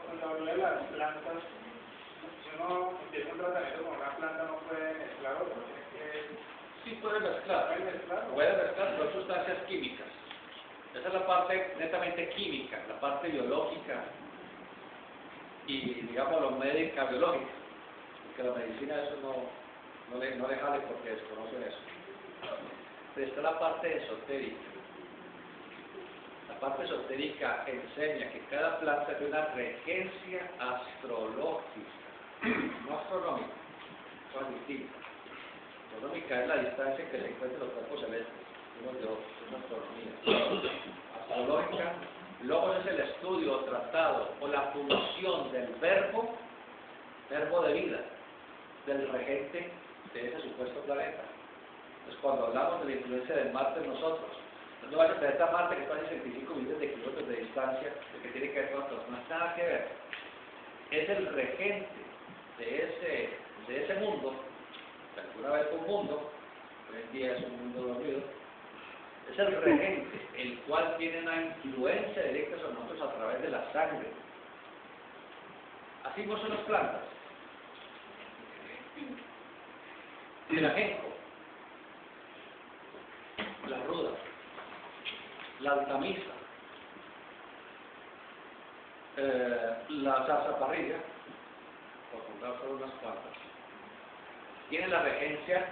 [SPEAKER 3] Cuando hablo de las plantas, si uno empieza un tratamiento con una planta no puede mezclar otro, tiene que...
[SPEAKER 1] Sí puede mezclar, con sustancias químicas. Esa es la parte netamente química, la parte biológica y, digamos, lo médica biológica, porque la medicina eso no le jale porque desconocen eso. Pero está la parte esotérica. La parte esotérica enseña que cada planta tiene una regencia astrológica, no astronómica, son distintas. Astronómica es la distancia en que se encuentran los cuerpos celestes, unos de otros, es astronomía. Astrológica, luego es el estudio, tratado o la función del verbo de vida, del regente de ese supuesto planeta. Entonces, cuando hablamos de la influencia del Marte en nosotros, no vaya a planeta Marte que está a 65 millones de kilómetros de distancia, que tiene que ver con otros, no es nada que ver. Es el regente de mundo, hoy en día es un mundo dormido, es el regente, el cual tiene una influencia directa sobre nosotros a través de la sangre. Así no son las plantas. El ajenjo, la ruda, la altamisa, la zarzaparrilla, por contar solo unas cuantas, tiene la regencia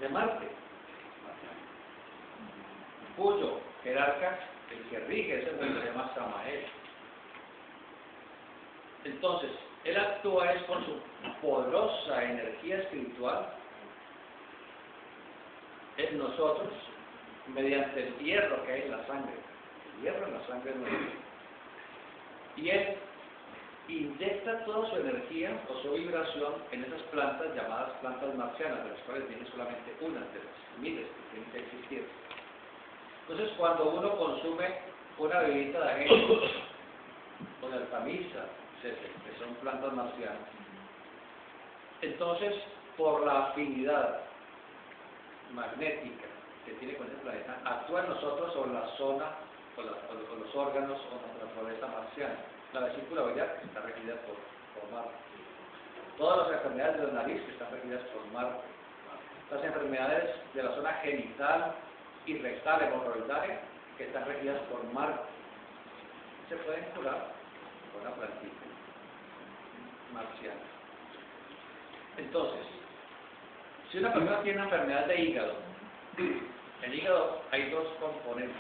[SPEAKER 1] de Marte, cuyo jerarca, el que rige, es el que se llama Samael. Entonces, él actúa es por su poderosa energía espiritual en nosotros, mediante el hierro que hay en la sangre. El hierro en la sangre nuestra. Y él inyecta toda su energía o su vibración en esas plantas llamadas plantas marcianas, de las cuales viene solamente una de las miles que tienen que existir. Entonces, cuando uno consume una bebida de ajenjo, o de altamisa, que son plantas marcianas, entonces, por la afinidad magnética que tiene con el planeta, actúa en nosotros sobre la zona, o los órganos, o la naturaleza marciana. La vesícula biliar, que está regida por Marte. Todas las enfermedades de la nariz, que están regidas por Marte. Las enfermedades de la zona genital y rectal, hemorroidaria, que están regidas por Marte. Se pueden curar con una plantita marciana. Entonces, si una persona tiene una enfermedad de hígado, el hígado hay dos componentes.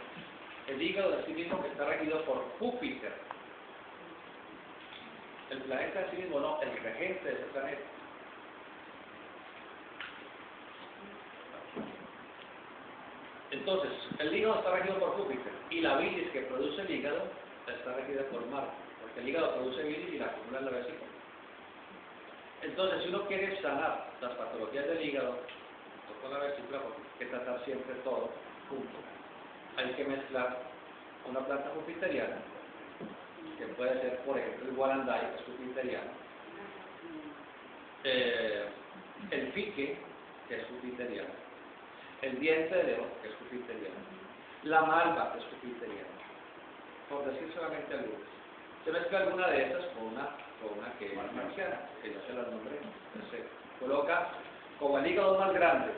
[SPEAKER 1] El hígado de sí mismo, que está regido por Júpiter. El planeta de sí mismo no, el regente de ese planeta. Entonces, el hígado está regido por Júpiter y la bilis que produce el hígado está regida por Marte, porque el hígado produce bilis y la acumula en la vesícula. Entonces, si uno quiere sanar las patologías del hígado, con la vesícula, porque hay que tratar siempre todo junto. Hay que mezclar una planta jupiteriana, que puede ser, por ejemplo, el guarandai, que es jupiteriano, el fique, que es jupiteriano, el diente de león, que es jupiteriano, la malva, que es jupiteriana, por decir solamente algunas. Se mezcla alguna de esas con una que es marciana, que ya se las nombré. Se coloca, como el hígado más grande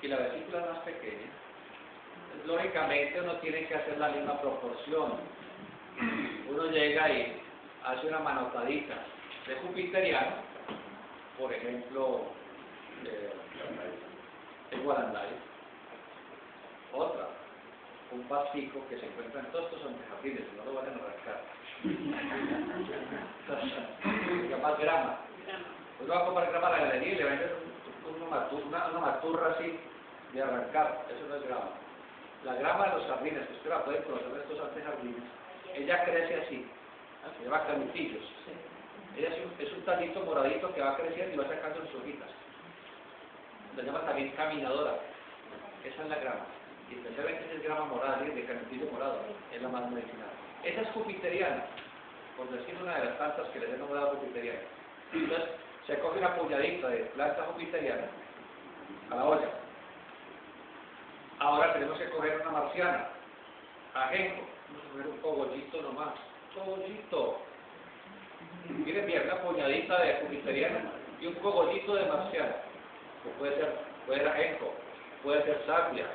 [SPEAKER 1] y la vesícula más pequeña, lógicamente uno tiene que hacer la misma proporción. Uno llega y hace una manotadita de jupiteriano, por ejemplo, el guarandai. Otra, un pastico que se encuentra en todos estos jardines, no lo vayan a arrancar. Se llama grama. Uno va a comprar grama a la galería y le venden una maturra así de arrancar. Eso no es grama. La grama de los jardines, que usted la puede conocer de estos altos jardines, ella crece así, se llama canutillos. Ella es un tallito moradito que va creciendo y va sacando sus hojitas. La llama también caminadora. Esa es la grama. Y especialmente esa es grama morada, de canutillo morado, es la más medicinal. Esa es jupiteriana, por decir una de las plantas que les he nombrado jupiteriana. Entonces, se coge una puñadita de planta jupiteriana a la olla. Ahora tenemos que coger una marciana, ajenjo, vamos a coger un cogollito nomás, cogollito. Miren bien, una puñadita de jupiteriana y un cogollito de marciana, que puede ser ajenjo, puede ser sapia,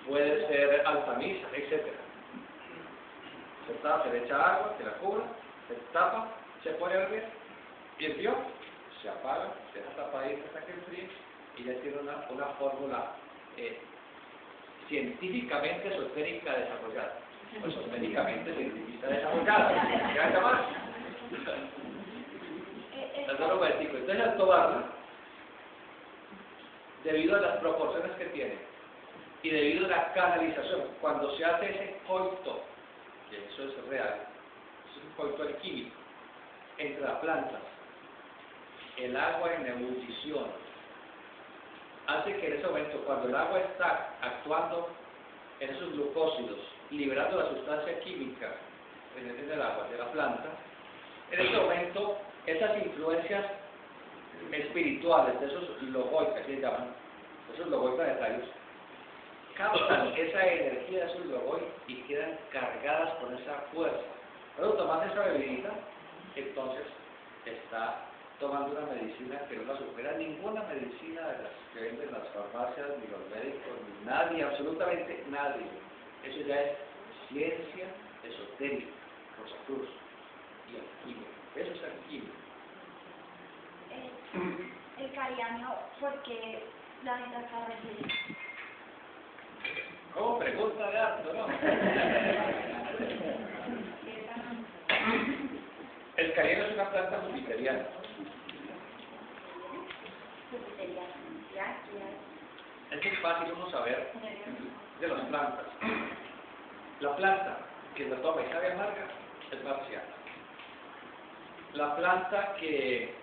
[SPEAKER 1] puede ser altamisa, etc. Se le echa agua, se la cubra, se tapa, se pone a hervir, hirvió, se apaga, se deja tapadita hasta que enfríe y ya tiene una fórmula científicamente esotérica desarrollada. O esotéricamente científica desarrollada. ¿Qué hace más? Entonces, al tomarla, debido a las proporciones que tiene y debido a la canalización, cuando se hace ese coito, que eso es real, es un coito alquímico entre las plantas, el agua en ebullición hace que en ese momento, cuando el agua está actuando en esos glucósidos, liberando la sustancia química presente en el agua de la planta, en ese momento esas influencias espirituales, de esos logoi, que así se llaman, esos logoi planetarios, captan esa energía de esos logoi y quedan cargadas con esa fuerza. Luego tomas esa bebidita, entonces está tomando una medicina que no la supera ninguna medicina de las que venden las farmacias, ni los médicos, ni nadie, absolutamente nadie. Eso ya es ciencia esotérica, Rosacruz y alquimia. Eso es alquimia.
[SPEAKER 2] El cariano, porque la neta está recibida.
[SPEAKER 1] ¿Cómo? Pregunta de harto, ¿no? El cariano es una planta jupiteriana. Es muy fácil uno saber de las plantas. La planta que la toma y sabe amarga es marciana. La planta que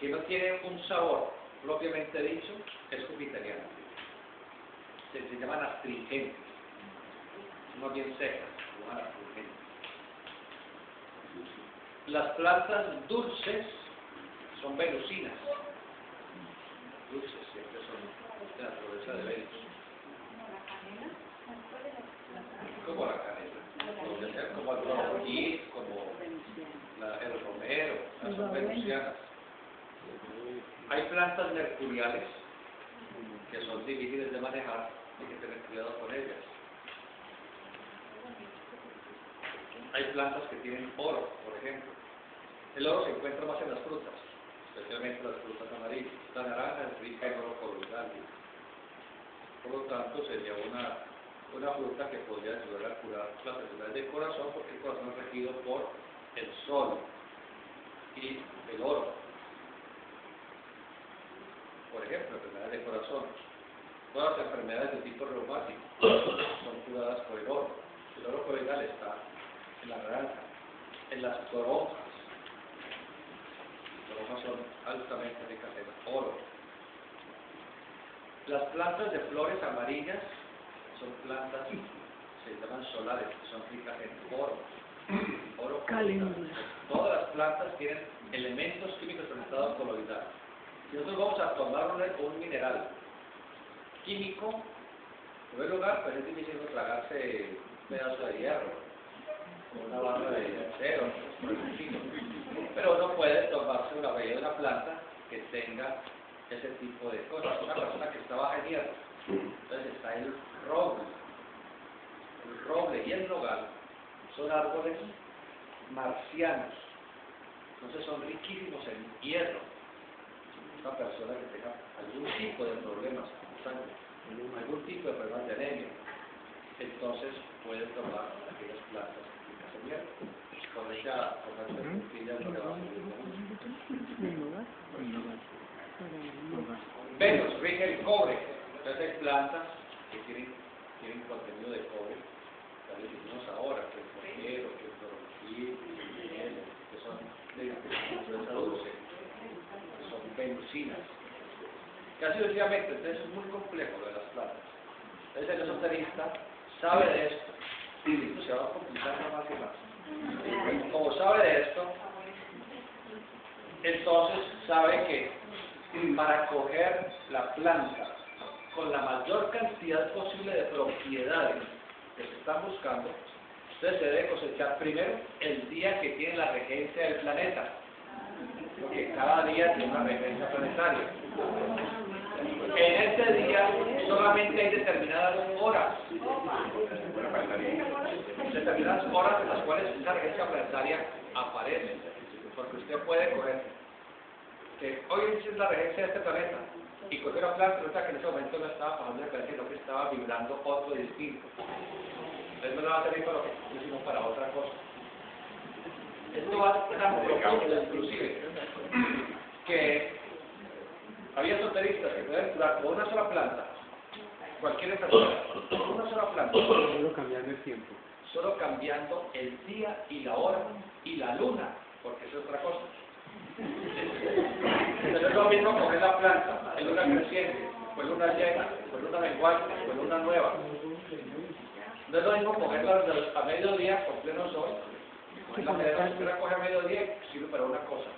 [SPEAKER 1] no tiene un sabor propiamente dicho es jupiteriana. Se llaman astringentes, son bien secas, se llaman astringentes. Las plantas dulces son venusinas. Dulces siempre son de naturaleza de Venus. Como la canela, como el bronquí, como el romero, son venusianas. Hay plantas mercuriales que son difíciles de manejar, hay que tener cuidado con ellas. Hay plantas que tienen oro, por ejemplo. El oro se encuentra más en las frutas, especialmente las frutas amarillas. La naranja es rica en oro coloidal. Por lo tanto, sería una fruta que podría ayudar a curar las enfermedades del corazón, porque el corazón es regido por el sol y el oro. Por ejemplo, enfermedades del corazón. Todas las enfermedades de tipo reumático son curadas por el oro. El oro coloidal está en la naranja, en las toronjas. Las toronjas son altamente ricas en oro. Las plantas de flores amarillas son plantas, se llaman solares, son ricas en oro. Oro coloidal. Todas las plantas tienen elementos químicos en estado coloidal. Si nosotros vamos a tomar un mineral químico, en primer lugar, pues es difícil tragarse un pedazo de hierro, o una barra de acero, por el estilo. Pero uno puede tomarse una bebida de una planta que tenga ese tipo de cosas. Una persona que está baja en hierro, entonces está el roble. El roble y el nogal son árboles marcianos, entonces son riquísimos en hierro. Una persona que tenga algún tipo de problemas con sangre, algún tipo de problemas de anemia, entonces puede tomar aquellas plantas ricas en hierro. Con esa puntilla no le va a subir mucho. Venus rige el cobre, entonces hay plantas que tienen contenido de cobre, ya les dijimos ahora, que el cojero, que el toronjil, que son de naturaleza dulce, son venusinas. Casi sencillamente, entonces es muy complejo lo de las plantas. Entonces el esoterista sabe de esto, y esto se va a complicar más y más. Como sabe de esto, entonces sabe que para coger la planta con la mayor cantidad posible de propiedades que se están buscando, entonces se debe cosechar primero el día que tiene la regencia del planeta, porque cada día tiene una regencia planetaria. En ese día solamente hay determinadas horas en las cuales esa regencia planetaria aparece, porque usted puede coger que hoy es la regencia de este planeta y coger una planta que en ese momento no estaba pasando el planeta, sino que estaba vibrando otro distinto. Entonces no le va a servir para lo que sino para otra cosa. Esto va tan profundo, inclusive, que había esoteristas que pueden curar con una sola planta cualquier enfermedad, con una sola planta.
[SPEAKER 4] Solo cambiando el tiempo.
[SPEAKER 1] Solo cambiando el día y la hora y la luna, porque eso es otra cosa. Entonces es lo mismo coger la planta en luna creciente, o en luna llena, o en luna menguante, o en luna nueva. No es lo mismo cogerla a mediodía con pleno sol. La coge a mediodía y sirve para una cosa.